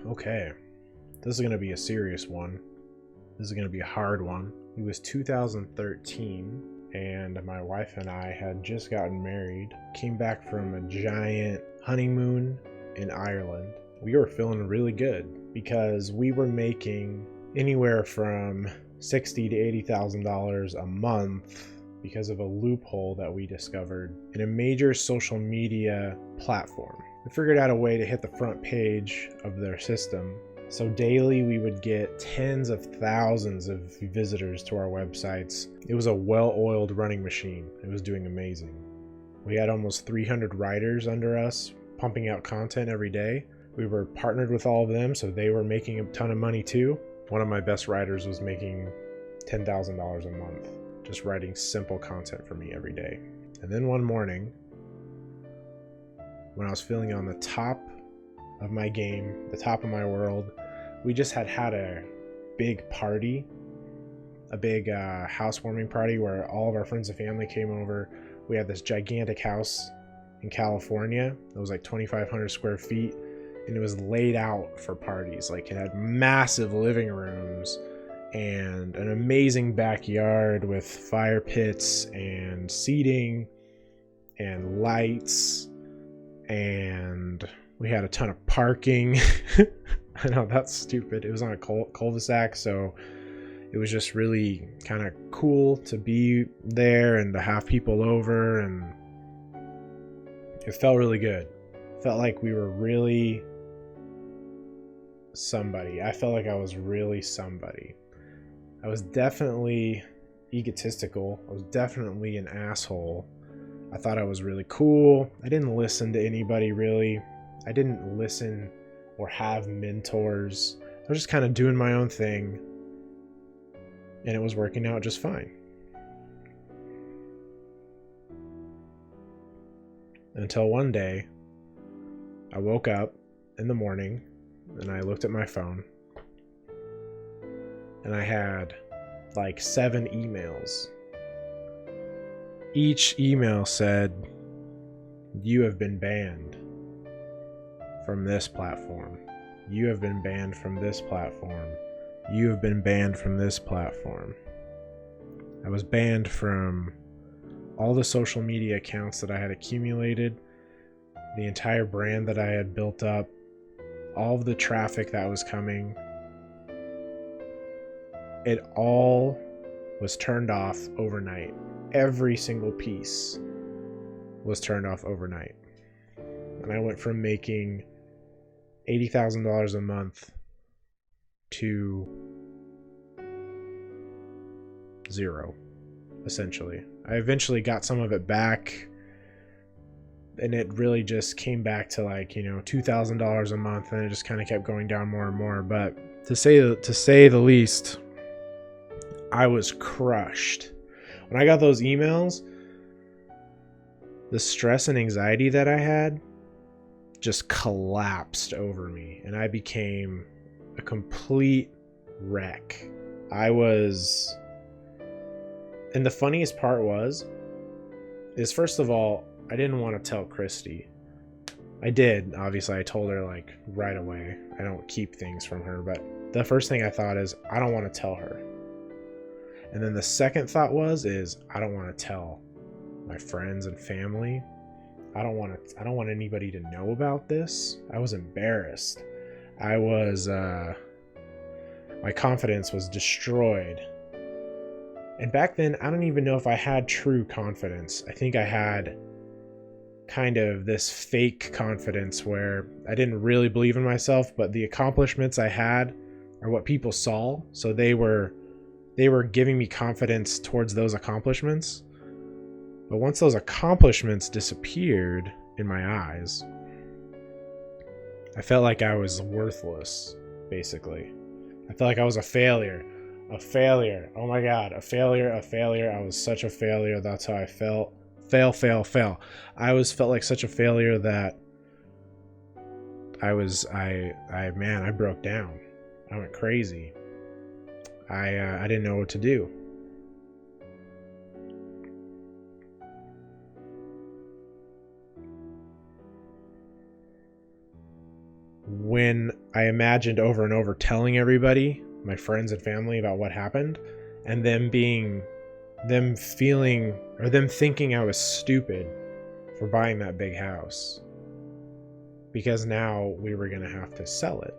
Okay, this is going to be a serious one. This is going to be a hard one. It was 2013, and my wife and I had just gotten married, came back from a giant honeymoon in Ireland. We were feeling really good because we were making anywhere from $60,000 to $80,000 a month because of a loophole that we discovered in a major social media platform. We figured out a way to hit the front page of their system. So daily we would get tens of thousands of visitors to our websites. It was a well-oiled running machine. It was doing amazing. We had almost 300 writers under us pumping out content every day. We were partnered with all of them, so they were making a ton of money too. One of my best writers was making $10,000 a month just writing simple content for me every day. And then one morning, when I was feeling on the top of my game, the top of my world, we just had a big party, a big housewarming party where all of our friends and family came over. We had this gigantic house in California. It was like 2,500 square feet, and it was laid out for parties. Like, it had massive living rooms and an amazing backyard with fire pits and seating and lights, and we had a ton of parking. I know, that's stupid. It was on a cul-de-sac, so it was just really kind of cool to be there and to have people over, and it felt really good. It felt like we were really somebody. I felt like I was really somebody. I was definitely egotistical. I was definitely an asshole. I thought I was really cool. I didn't listen to anybody really. I didn't listen or have mentors. I was just kind of doing my own thing, and it was working out just fine. Until one day, I woke up in the morning and I looked at my phone, and I had like 7 emails. Each email said, "You have been banned from this platform. You have been banned from this platform. You have been banned from this platform." I was banned from all the social media accounts that I had accumulated, the entire brand that I had built up, all of the traffic that was coming. It all was turned off overnight. Every single piece was turned off overnight. And I went from making $80,000 a month to zero, essentially. I eventually got some of it back, and it really just came back to like, $2,000 a month, and it just kind of kept going down more and more. But to say the least, I was crushed. When I got those emails, the stress and anxiety that I had just collapsed over me, and I became a complete wreck. And the funniest part is first of all, I didn't want to tell Christy. I did, obviously. I told her like right away. I don't keep things from her, but the first thing I thought is, I don't want to tell her. And then the second thought is, I don't want to tell my friends and family. I don't want anybody to know about this. I was embarrassed. My confidence was destroyed. And back then, I don't even know if I had true confidence. I think I had kind of this fake confidence where I didn't really believe in myself, but the accomplishments I had are what people saw. So they were giving me confidence towards those accomplishments. But once those accomplishments disappeared in my eyes, I felt like I was worthless, basically. I felt like I was a failure. A failure. Oh my God, a failure. I was such a failure. That's how I felt. Fail. I always felt like such a failure that I broke down. I went crazy. I didn't know what to do. when I imagined over and over telling everybody, my friends and family, about what happened, and them thinking I was stupid for buying that big house, because now we were going to have to sell it.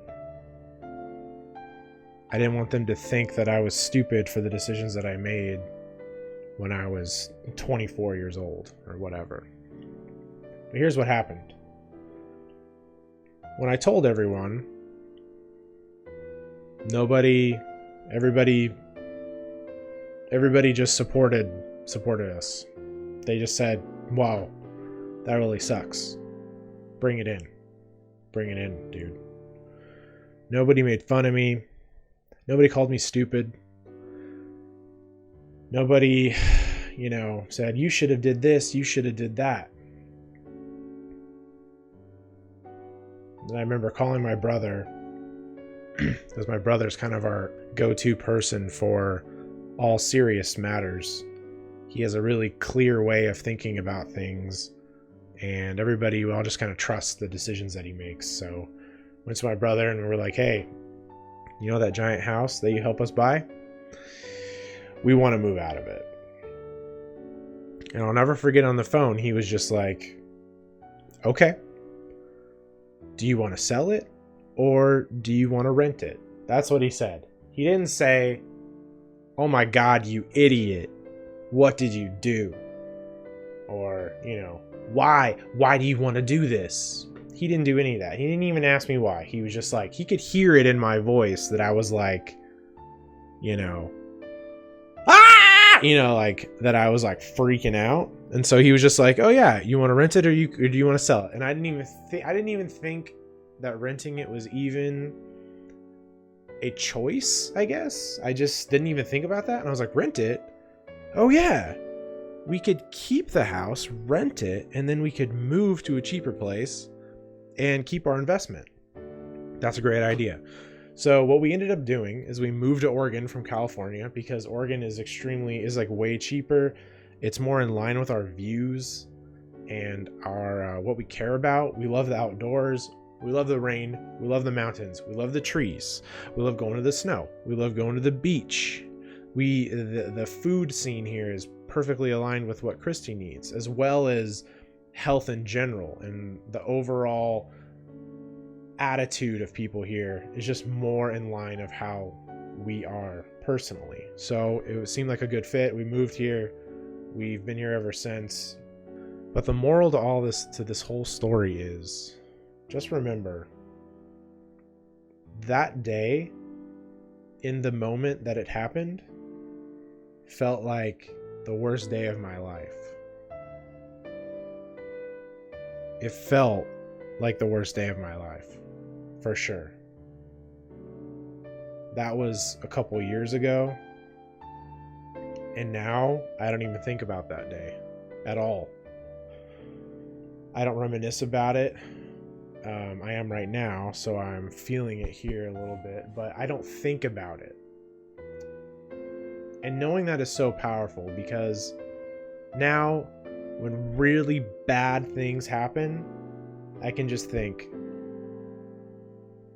I didn't want them to think that I was stupid for the decisions that I made when I was 24 years old or whatever. But here's what happened. When I told everyone, everybody just supported us. They just said, wow, that really sucks. Bring it in, dude. Nobody made fun of me. Nobody called me stupid. Nobody, said, you should have did this, you should have did that. And I remember calling my brother, because my brother's kind of our go-to person for all serious matters. He has a really clear way of thinking about things, and we all just kind of trust the decisions that he makes. So I went to my brother and we were like, hey, you know that giant house that you help us buy? We want to move out of it. And I'll never forget, on the phone, he was just like, okay, do you want to sell it or do you want to rent it? That's what he said. He didn't say, oh my God, you idiot, what did you do? Or, why do you want to do this? He didn't do any of that. He didn't even ask me why. He was just like, he could hear it in my voice that I was like, that I was like freaking out. And so he was just like, oh yeah, you want to rent it or do you want to sell it? And I didn't even think that renting it was even a choice, I guess. I just didn't even think about that. And I was like, rent it? Oh yeah, we could keep the house, rent it, and then we could move to a cheaper place and keep our investment. That's a great idea. So what we ended up doing is we moved to Oregon from California, because Oregon is like way cheaper. It's more in line with our views and our what we care about. We love the outdoors. We love the rain. We love the mountains. We love the trees. We love going to the snow. We love going to the beach. The food scene here is perfectly aligned with what Christy needs, as well as health in general, and the overall attitude of people here is just more in line of how we are personally. So it seemed like a good fit. We moved here. We've been here ever since. But the moral to this whole story is, just remember that day, in the moment that it happened, felt like the worst day of my life. It felt like the worst day of my life, for sure. That was a couple years ago, and now I don't even think about that day at all. I don't reminisce about it. I am right now, so I'm feeling it here a little bit, but I don't think about it. And knowing that is so powerful, because now when really bad things happen, I can just think,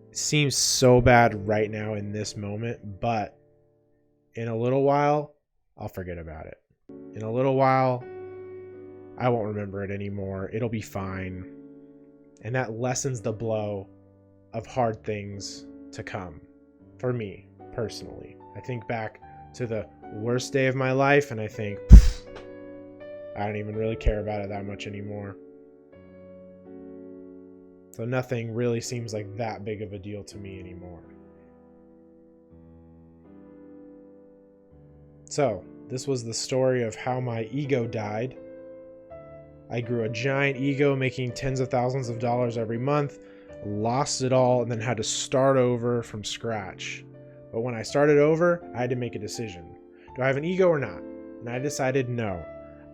it seems so bad right now in this moment, but in a little while, I'll forget about it. In a little while, I won't remember it anymore. It'll be fine. And that lessens the blow of hard things to come for me personally. I think back to the worst day of my life and I think, I don't even really care about it that much anymore. So nothing really seems like that big of a deal to me anymore. So this was the story of how my ego died. I grew a giant ego, making tens of thousands of dollars every month, lost it all, and then had to start over from scratch. But when I started over, I had to make a decision. Do I have an ego or not? And I decided no.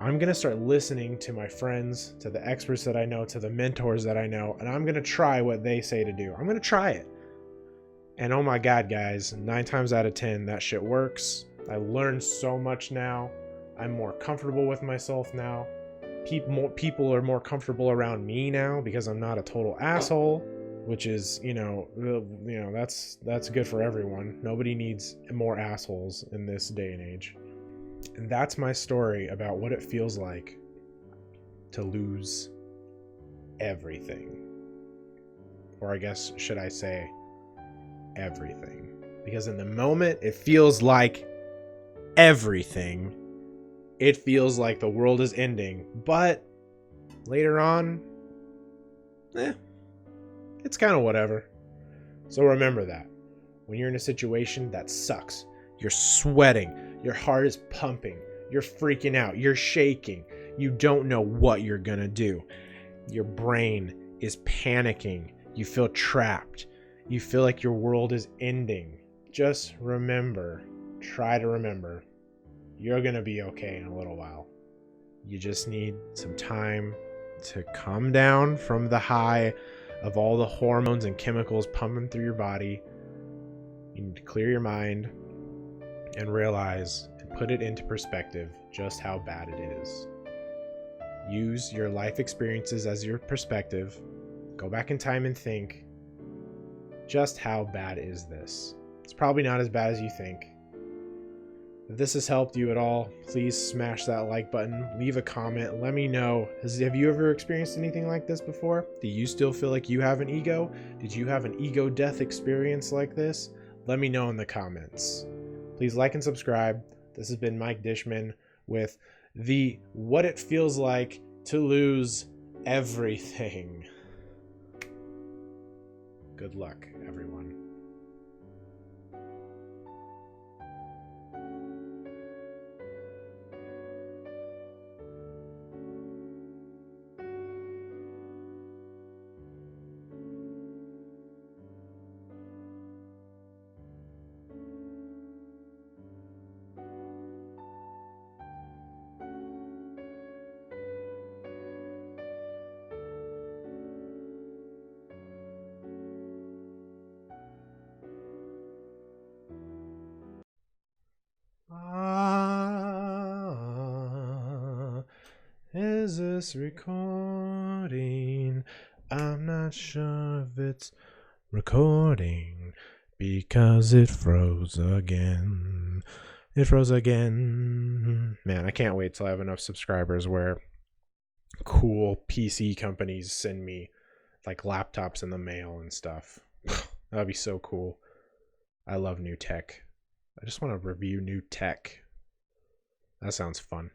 I'm going to start listening to my friends, to the experts that I know, to the mentors that I know, and I'm going to try what they say to do. I'm going to try it. And oh my God, guys, 9 times out of 10, that shit works. I learned so much now. I'm more comfortable with myself now. People are more comfortable around me now because I'm not a total asshole. which is, that's good for everyone. Nobody needs more assholes in this day and age. And that's my story about what it feels like to lose everything. Or I guess, should I say, everything? Because in the moment, it feels like everything. It feels like the world is ending. But later on, it's kind of whatever. So remember that. When you're in a situation that sucks, you're sweating, your heart is pumping, you're freaking out, you're shaking, you don't know what you're gonna do. Your brain is panicking, you feel trapped, you feel like your world is ending. Just remember, try to remember, you're gonna be okay in a little while. You just need some time to calm down from the high of all the hormones and chemicals pumping through your body. You need to clear your mind and realize and put it into perspective just how bad it is. Use your life experiences as your perspective. Go back in time and think, just how bad is this? It's probably not as bad as you think. If this has helped you at all, please smash that like button, leave a comment, let me know. Have you ever experienced anything like this before? Do you still feel like you have an ego? Did you have an ego death experience like this? Let me know in the comments. Please like and subscribe. This has been Mike Dishman with the What It Feels Like to Lose Everything. Good luck, everyone. Is this recording? I'm not sure if it's recording because it froze again. It froze again. Man, I can't wait till I have enough subscribers where cool PC companies send me like laptops in the mail and stuff. That'd be so cool. I love new tech. I just want to review new tech. That sounds fun.